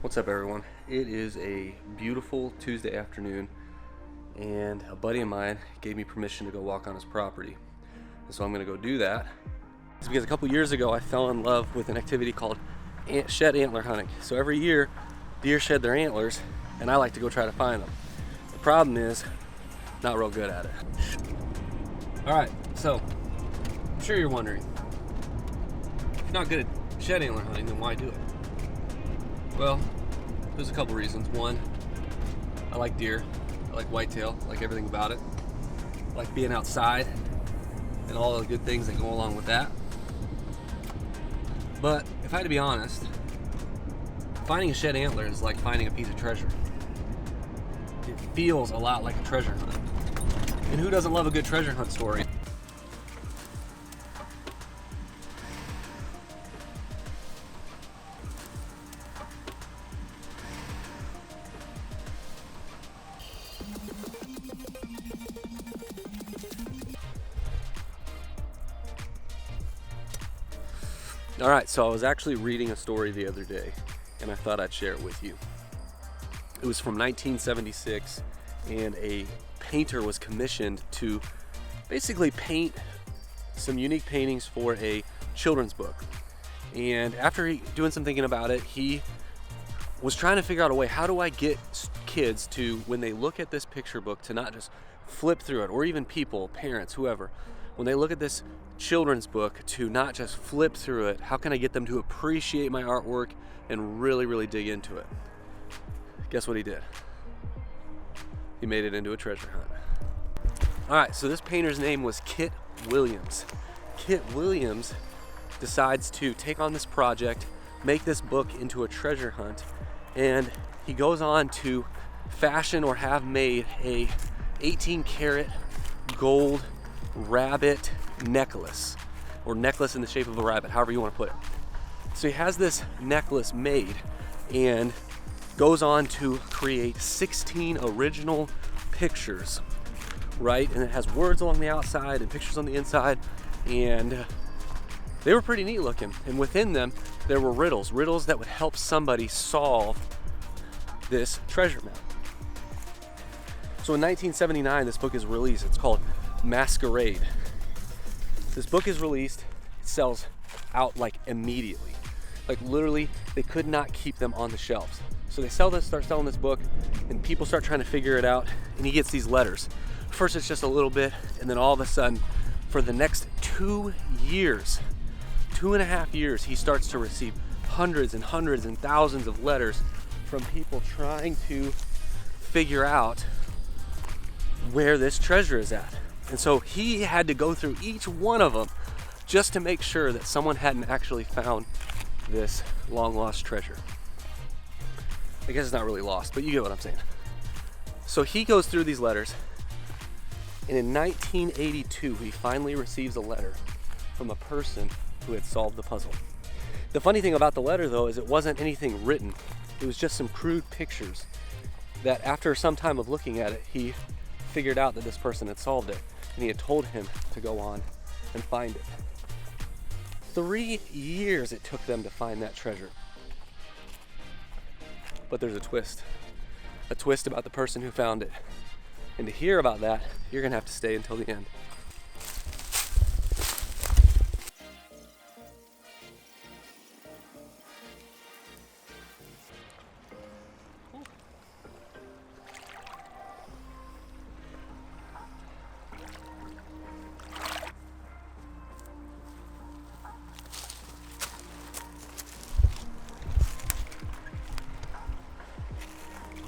What's up, everyone? It is a beautiful Tuesday afternoon, and a buddy of mine gave me permission to go walk on his property. And so I'm going to go do that. It's because a couple years ago I fell in love with an activity called shed antler hunting. So every year deer shed their antlers, and I like to go try to find them. The problem is, not real good at it. Alright, so I'm sure you're wondering, if you're not good at shed antler hunting, then why do it? Well, there's a couple reasons. One, I like deer, I like whitetail, I like everything about it. I like being outside and all the good things that go along with that. But if I had to be honest, finding a shed antler is like finding a piece of treasure. It feels a lot like a treasure hunt. And who doesn't love a good treasure hunt story? All right, so I was actually reading a story the other day, and I thought I'd share it with you. It was from 1976, and a painter was commissioned to basically paint some unique paintings for a children's book. And after doing some thinking about it, he was trying to figure out a way, how do I get kids to, when they look at this picture book, to not just flip through it, or even people, parents, whoever, when they look at this children's book, to not just flip through it. How can I get them to appreciate my artwork and really dig into it? Guess what he did? He made it into a treasure hunt. All right, so this painter's name was Kit Williams. Kit Williams decides to take on this project, make this book into a treasure hunt, and he goes on to fashion or have made a 18-karat gold rabbit necklace, or necklace in the shape of a rabbit, however you want to put it. So he has this necklace made and goes on to create 16 original pictures, right? And it has words along the outside and pictures on the inside, and they were pretty neat looking. And within them, there were riddles that would help somebody solve this treasure map. So in 1979, this book is released. It's called Masquerade. This book is released, it sells out like immediately. Like literally, they could not keep them on the shelves. So they start selling this book, and people start trying to figure it out, and he gets these letters. First it's just a little bit, and then all of a sudden, for the next 2 years, 2.5 years, he starts to receive hundreds and thousands of letters from people trying to figure out where this treasure is at. And so he had to go through each one of them just to make sure that someone hadn't actually found this long lost treasure. I guess it's not really lost, but you get what I'm saying. So he goes through these letters, and in 1982, he finally receives a letter from a person who had solved the puzzle. The funny thing about the letter, though, is it wasn't anything written. It was just some crude pictures that after some time of looking at it, he figured out that this person had solved it, and he had told him to go on and find it. 3 years it took them to find that treasure. But there's a twist about the person who found it. And to hear about that, you're gonna have to stay until the end.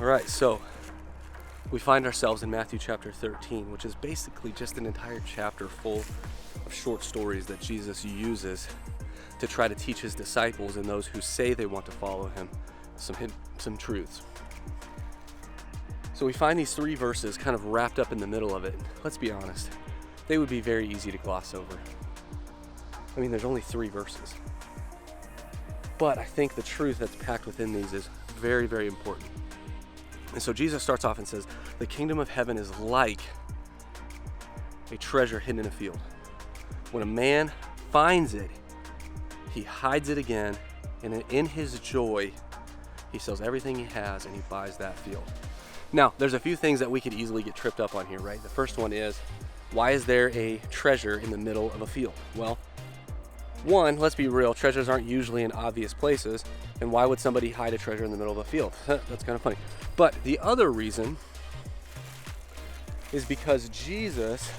All right, so we find ourselves in Matthew chapter 13, which is basically just an entire chapter full of short stories that Jesus uses to try to teach his disciples and those who say they want to follow him some truths. So we find these 3 verses kind of wrapped up in the middle of it. Let's be honest, they would be very easy to gloss over. I mean, there's only 3 verses. But I think the truth that's packed within these is very important. And so Jesus starts off and says, the kingdom of heaven is like a treasure hidden in a field. When a man finds it, he hides it again, and in his joy, He sells everything he has and he buys that field. Now, there's a few things that we could easily get tripped up on here, right? The first one is, why is there a treasure in the middle of a field? Well, one, let's be real, treasures aren't usually in obvious places, and why would somebody hide a treasure in the middle of a field? That's kind of funny. But the other reason is because Jesus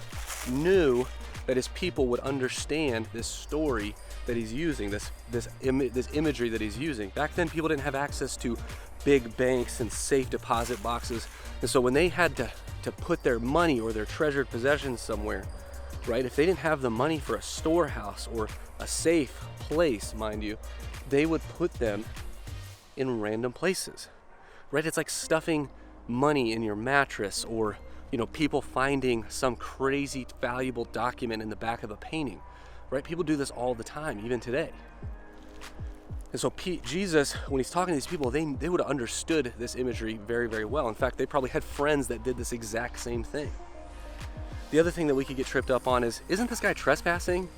knew that his people would understand this story that he's using, this imagery that he's using. Back then, people didn't have access to big banks and safe deposit boxes, and so when they had to put their money or their treasured possessions somewhere, right? If they didn't have the money for a storehouse or a safe place, mind you, they would put them in random places, right? It's like stuffing money in your mattress, or, you know, people finding some crazy valuable document in the back of a painting, right? People do this all the time, even today. And so Jesus, when he's talking to these people, they would have understood this imagery very, very well. In fact, they probably had friends that did this exact same thing. The other thing that we could get tripped up on is, isn't this guy trespassing?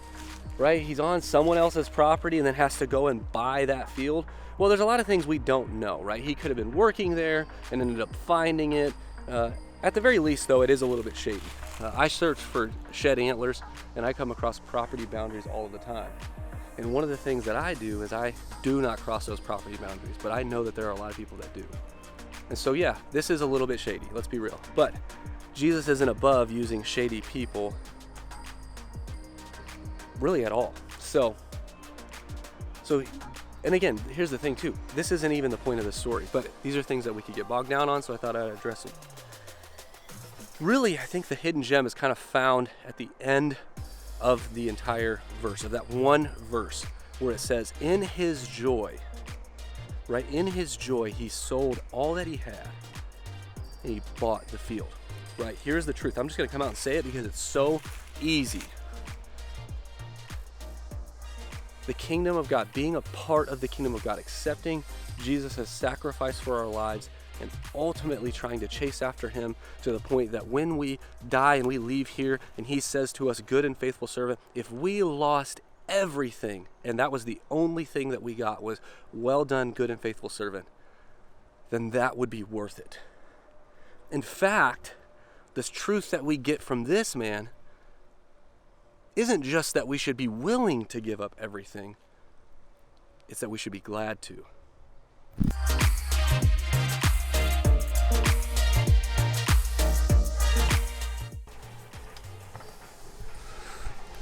Right? He's on someone else's property and then has to go and buy that field. Well, there's a lot of things we don't know, right? He could have been working there and ended up finding it. At the very least, though, it is a little bit shady. I search for shed antlers and I come across property boundaries all of the time. And one of the things that I do is I do not cross those property boundaries, but I know that there are a lot of people that do. And so, yeah, this is a little bit shady, let's be real. But Jesus isn't above using shady people really at all. So, and again, here's the thing too. This isn't even the point of the story, but these are things that we could get bogged down on, so I thought I'd address it. Really, I think the hidden gem is kind of found at the end of the entire verse, of that one verse where it says, in his joy, right? In his joy, he sold all that he had and he bought the field, right? Here's the truth. I'm just going to come out and say it because it's so easy. The kingdom of God, being a part of the kingdom of God, accepting Jesus as sacrifice for our lives, and ultimately trying to chase after him to the point that when we die and we leave here and he says to us, good and faithful servant, if we lost everything and that was the only thing that we got was, well done, good and faithful servant, then that would be worth it. In fact, this truth that we get from this man isn't just that we should be willing to give up everything, it's that we should be glad to.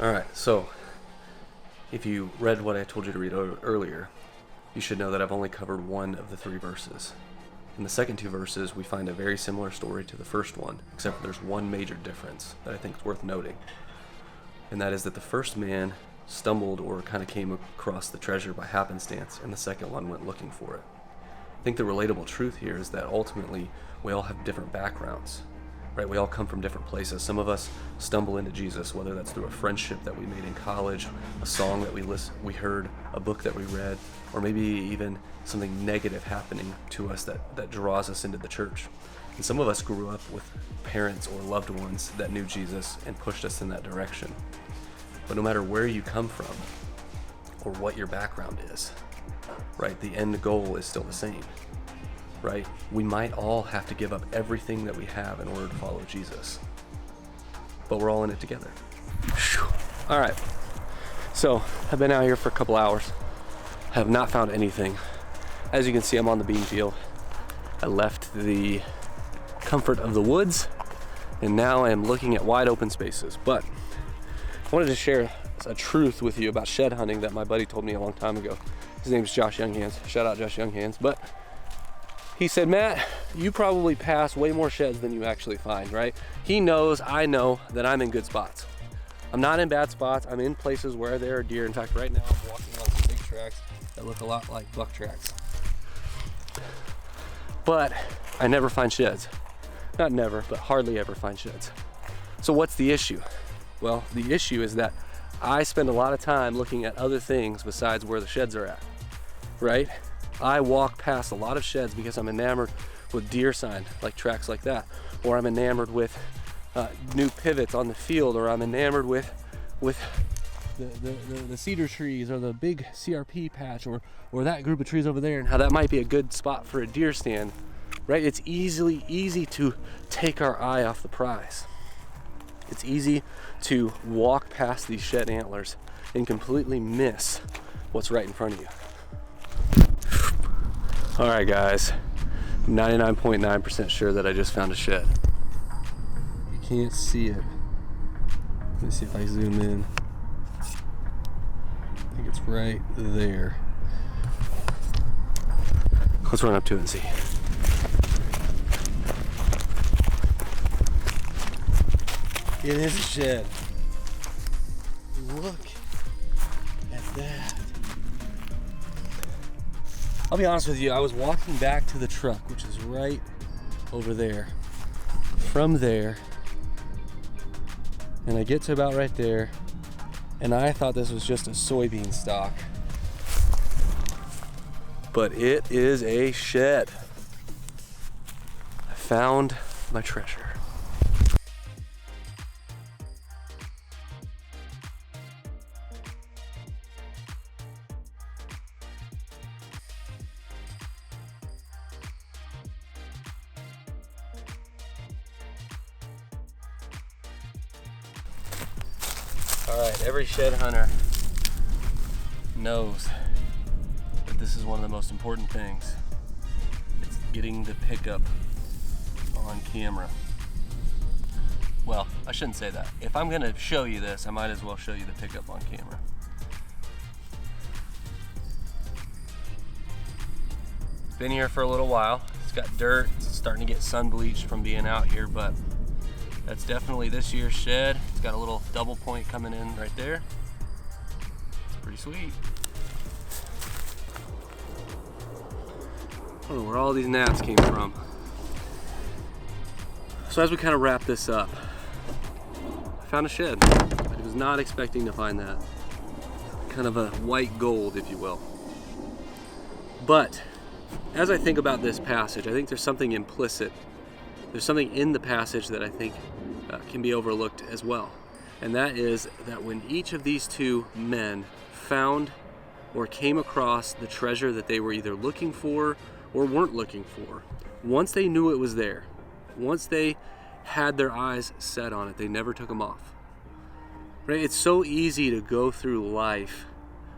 All right, so if you read what I told you to read earlier, you should know that I've only covered one of the three verses. In the second two verses, we find a very similar story to the first one, except there's one major difference that I think is worth noting. And that is that the first man stumbled or kind of came across the treasure by happenstance, and the second one went looking for it. I think the relatable truth here is that ultimately we all have different backgrounds, right? We all come from different places. Some of us stumble into Jesus, whether that's through a friendship that we made in college, a song that we heard, a book that we read, or maybe even something negative happening to us that draws us into the church. And some of us grew up with parents or loved ones that knew Jesus and pushed us in that direction. But no matter where you come from or what your background is, right, the end goal is still the same, right? We might all have to give up everything that we have in order to follow Jesus, but we're all in it together. All right, so I've been out here for a couple hours, have not found anything. As you can see, I'm on the bean field. I left the comfort of the woods, and now I am looking at wide open spaces. But I wanted to share a truth with you about shed hunting that my buddy told me a long time ago. His name's Josh Younghands. Shout out Josh Younghands. But he said, Matt, you probably pass way more sheds than you actually find, right? He knows, I know that I'm in good spots. I'm not in bad spots. I'm in places where there are deer. In fact, right now I'm walking on some big tracks that look a lot like buck tracks. But I never find sheds. Not never, but hardly ever find sheds. So what's the issue? Well, the issue is that I spend a lot of time looking at other things besides where the sheds are at, right? I walk past a lot of sheds because I'm enamored with deer sign, like tracks like that, or I'm enamored with new pivots on the field, or I'm enamored with the cedar trees or the big CRP patch or that group of trees over there, and how that might be a good spot for a deer stand, right? It's easy to take our eye off the prize. It's easy to walk past these shed antlers and completely miss what's right in front of you. All right, guys, I'm 99.9% sure that I just found a shed. You can't see it. Let me see if I zoom in. I think it's right there. Let's run up to it and see. It is a shed. Look at that. I'll be honest with you, I was walking back to the truck, which is right over there. From there, and I get to about right there, and I thought this was just a soybean stalk. But it is a shed. I found my treasure. All right, every shed hunter knows that this is one of the most important things. It's getting the pickup on camera. Well, I shouldn't say that. If I'm gonna show you this, I might as well show you the pickup on camera. Been here for a little while. It's got dirt, it's starting to get sun bleached from being out here, but that's definitely this year's shed. It's got a little double point coming in right there. It's pretty sweet. I don't know where all these gnats came from. So as we kind of wrap this up, I found a shed. I was not expecting to find that. Kind of a white gold, if you will. But as I think about this passage, I think there's something implicit. There's something in the passage that I think can be overlooked as well. And that is that when each of these two men found or came across the treasure that they were either looking for or weren't looking for, once they knew it was there, once they had their eyes set on it, they never took them off. Right? It's so easy to go through life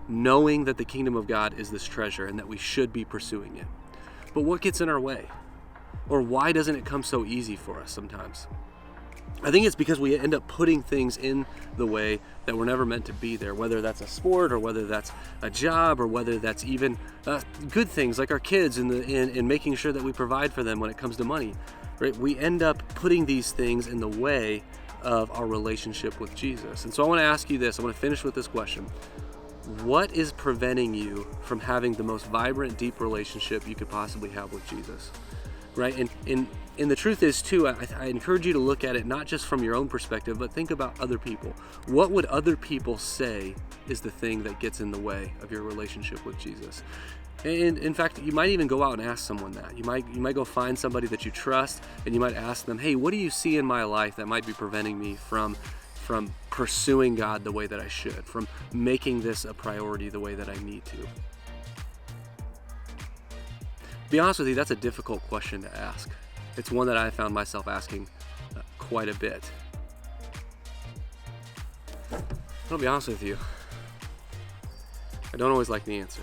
knowing that the kingdom of God is this treasure and that we should be pursuing it. But what gets in our way? Or why doesn't it come so easy for us sometimes? I think it's because we end up putting things in the way that were never meant to be there, whether that's a sport or whether that's a job or whether that's even good things like our kids in making sure that we provide for them when it comes to money. Right? We end up putting these things in the way of our relationship with Jesus. And so I want to ask you this. I want to finish with this question. What is preventing you from having the most vibrant, deep relationship you could possibly have with Jesus? Right? And the truth is too, I encourage you to look at it not just from your own perspective, but think about other people. What would other people say is the thing that gets in the way of your relationship with Jesus? And in fact, you might even go out and ask someone that. You might go find somebody that you trust, and you might ask them, hey, what do you see in my life that might be preventing me from pursuing God the way that I should, from making this a priority the way that I need to? To be honest with you, that's a difficult question to ask. It's one that I found myself asking quite a bit. I'll be honest with you, I don't always like the answer.